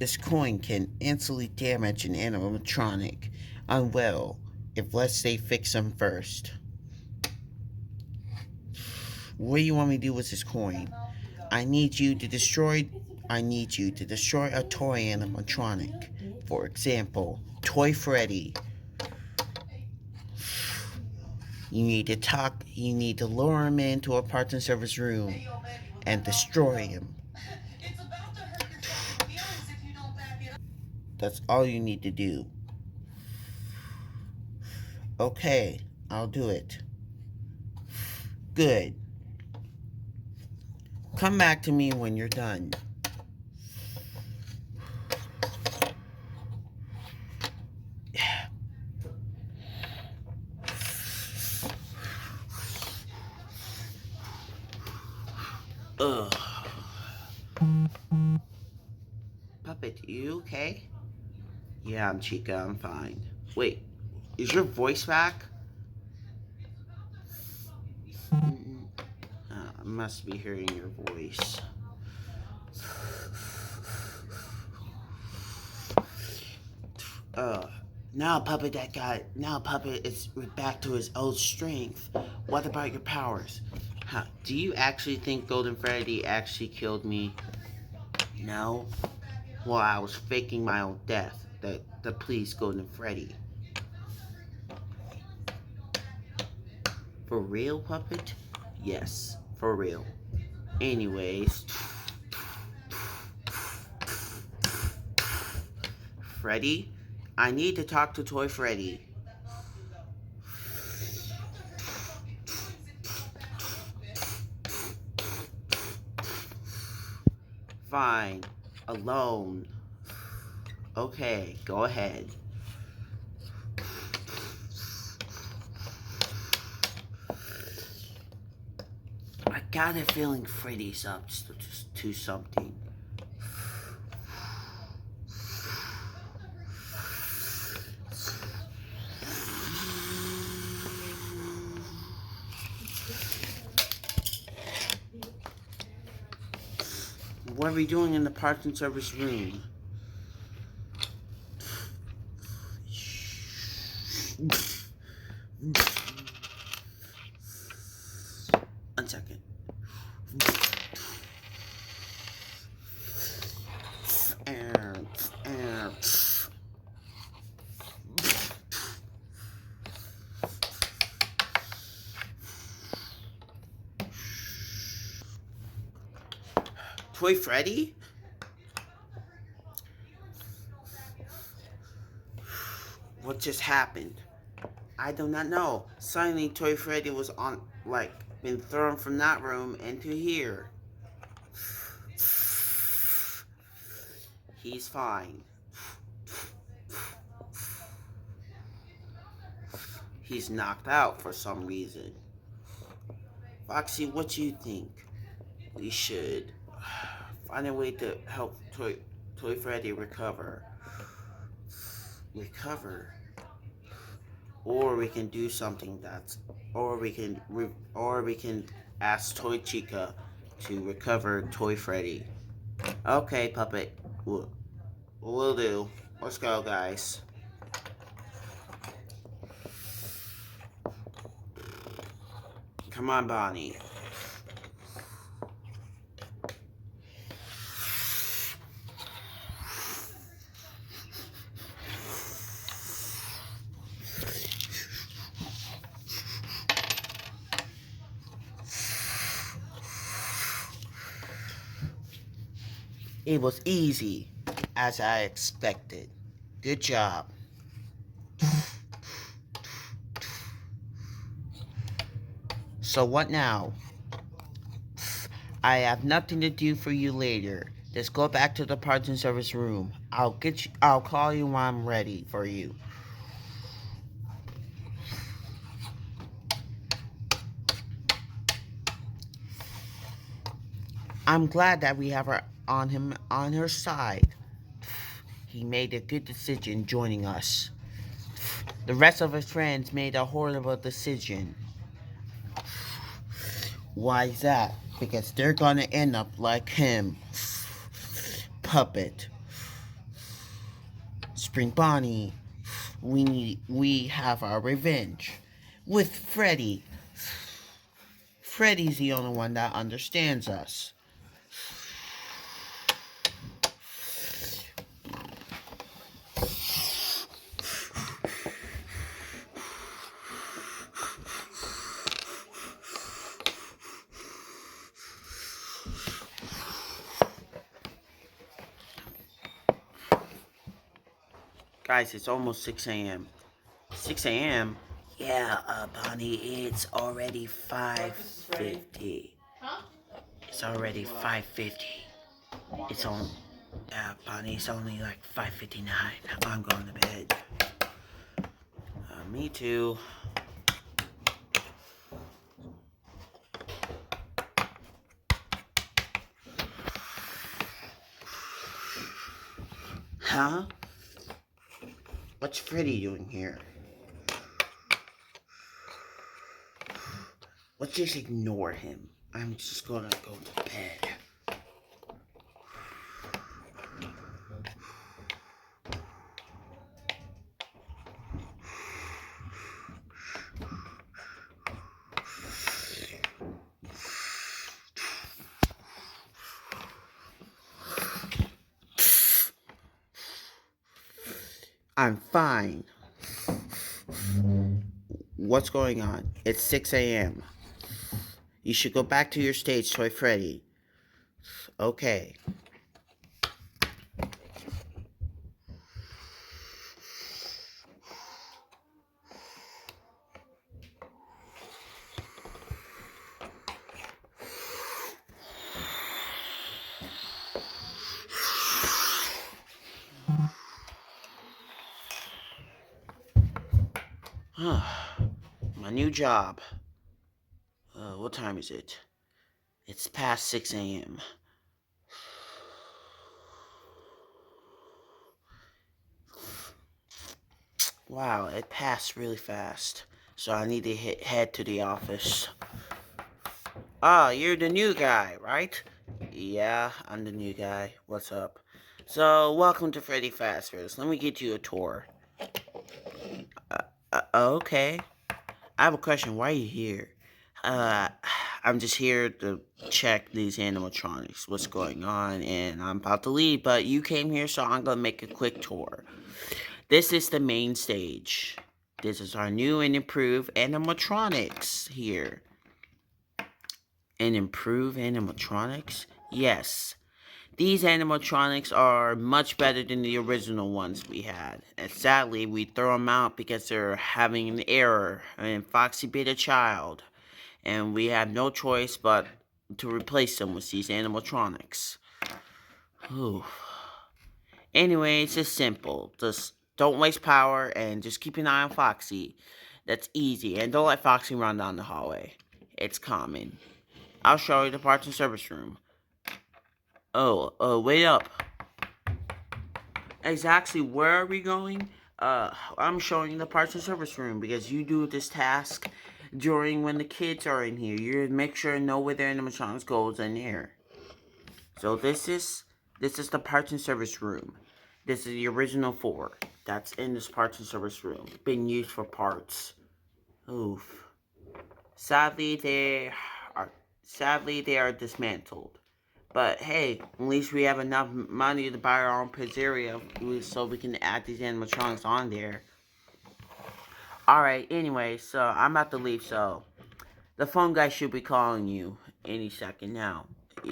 This coin can instantly damage an animatronic unwell if, let's say, fix them first. What do you want me to do with this coin? I need you to destroy I need you to destroy a toy animatronic. For example, Toy Freddy. You need to lure him into a parts and service room and destroy him. That's all you need to do. Okay, I'll do it. Good. Come back to me when you're done. Ugh. Puppet, you okay? Yeah, I'm Chica, I'm fine. Wait, is your voice back? I must be hearing your voice. Uh, now Puppet is back to his old strength. What about your powers? Huh, do you actually think Golden Freddy actually killed me? No? Well, I was faking my own death to please Golden Freddy. For real, Puppet? Yes, for real. Anyways, Freddy, I need to talk to Toy Freddy. Fine. Alone. Okay, go ahead. I got a feeling Freddy's up to something. What are we doing in the parts and service room? One second. Toy Freddy? What just happened? I do not know. Suddenly Toy Freddy was been thrown from that room into here. He's fine. He's knocked out for some reason. Foxy, what do you think? We should find a way to help Toy Freddy recover. Or we can do something or we can ask Toy Chica to recover Toy Freddy. Okay, Puppet. We'll do. Let's go, guys. Come on, Bonnie. It was easy, as I expected. Good job. So what now? I have nothing to do for you later. Just go back to the parts and service room. I'll call you when I'm ready for you. I'm glad that we have him on her side. He made a good decision joining us. The rest of his friends made a horrible decision. Why is that? Because they're gonna end up like him. Puppet. Spring Bonnie, we have our revenge. With Freddy. Freddy's the only one that understands us. Guys, it's almost 6 a.m. 6 a.m.? Yeah, Bonnie, it's already 5:50. It's already 5:50. It's on, Bonnie, it's only like 5:59. I'm going to bed. Me too. Huh? What's Freddy doing here? Let's just ignore him. I'm just gonna go to bed. I'm fine. What's going on? It's 6 a.m. You should go back to your stage, Toy Freddy. Okay. My new job. What time is it? It's past 6 a.m. Wow, it passed really fast. So I need to head to the office. Ah, you're the new guy, right? Yeah, I'm the new guy. What's up? So, welcome to Freddy Fazbear's. Let me get you a tour. Okay. I have a question. Why are you here? Uh, I'm just here to check these animatronics, what's going on, and I'm about to leave, but you came here, so I'm gonna make a quick tour. This is the main stage. This is our new and improved animatronics here. And improved animatronics? Yes. These animatronics are much better than the original ones we had. And sadly, we throw them out because they're having an error. And Foxy bit a child. And we have no choice but to replace them with these animatronics. Ooh. Anyway, it's just simple. Just don't waste power and just keep an eye on Foxy. That's easy. And don't let Foxy run down the hallway. It's common. I'll show you the parts and service room. Wait up. Exactly, where are we going? I'm showing you the parts and service room because you do this task during when the kids are in here. You make sure to know where their animatronics goes in here. So this is the parts and service room. This is the original 4 that's in this parts and service room, being used for parts. Oof. Sadly, they are dismantled. But hey, at least we have enough money to buy our own pizzeria so we can add these animatronics on there. Alright, anyway, so I'm about to leave, so the phone guy should be calling you any second now.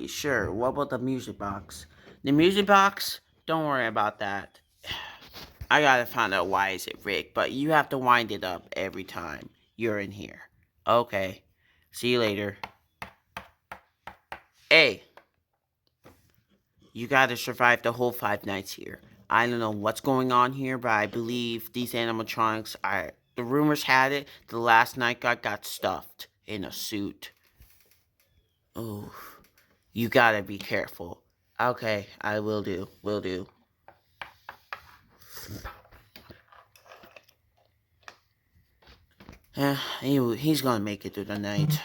Sure, what about the music box? The music box? Don't worry about that. I gotta find out why is it rigged, but you have to wind it up every time you're in here. Okay, see you later. Hey! You gotta survive the whole 5 nights here. I don't know what's going on here, but I believe these animatronics are... The rumors had it, the last night guard got stuffed in a suit. Oh, you gotta be careful. Okay, I will do. Will do. He's gonna make it through the night.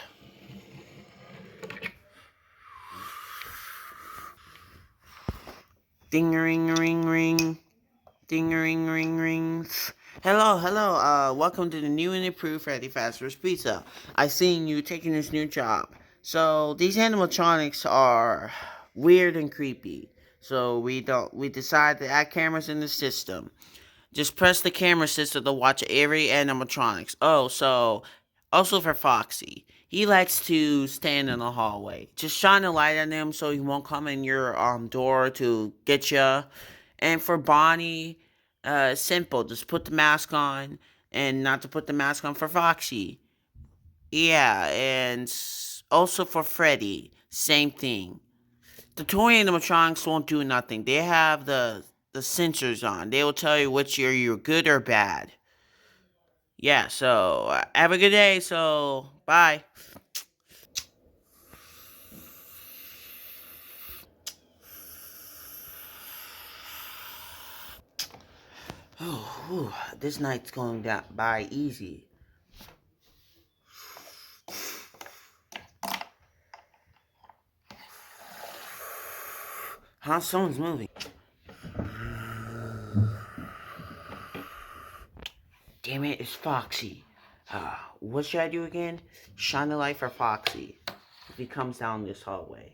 Ding ring ring ring. Ding ring ring rings. Hello, hello. Welcome to the new and improved Freddy Fazbear's Pizza. I seen you taking this new job. So these animatronics are weird and creepy. So we decided to add cameras in the system. Just press the camera system to watch every animatronics. Oh, so also for Foxy. He likes to stand in the hallway. Just shine a light on him so he won't come in your door to get you. And for Bonnie, simple. Just put the mask on, and not to put the mask on for Foxy. Yeah, and also for Freddy, same thing. The toy animatronics won't do nothing. They have the sensors on. They will tell you which you're good or bad. Yeah, so have a good day. So bye. Oh, this night's going down by easy. Huh? Someone's moving. Damn it, it's Foxy. What should I do again? Shine the light for Foxy if he comes down this hallway.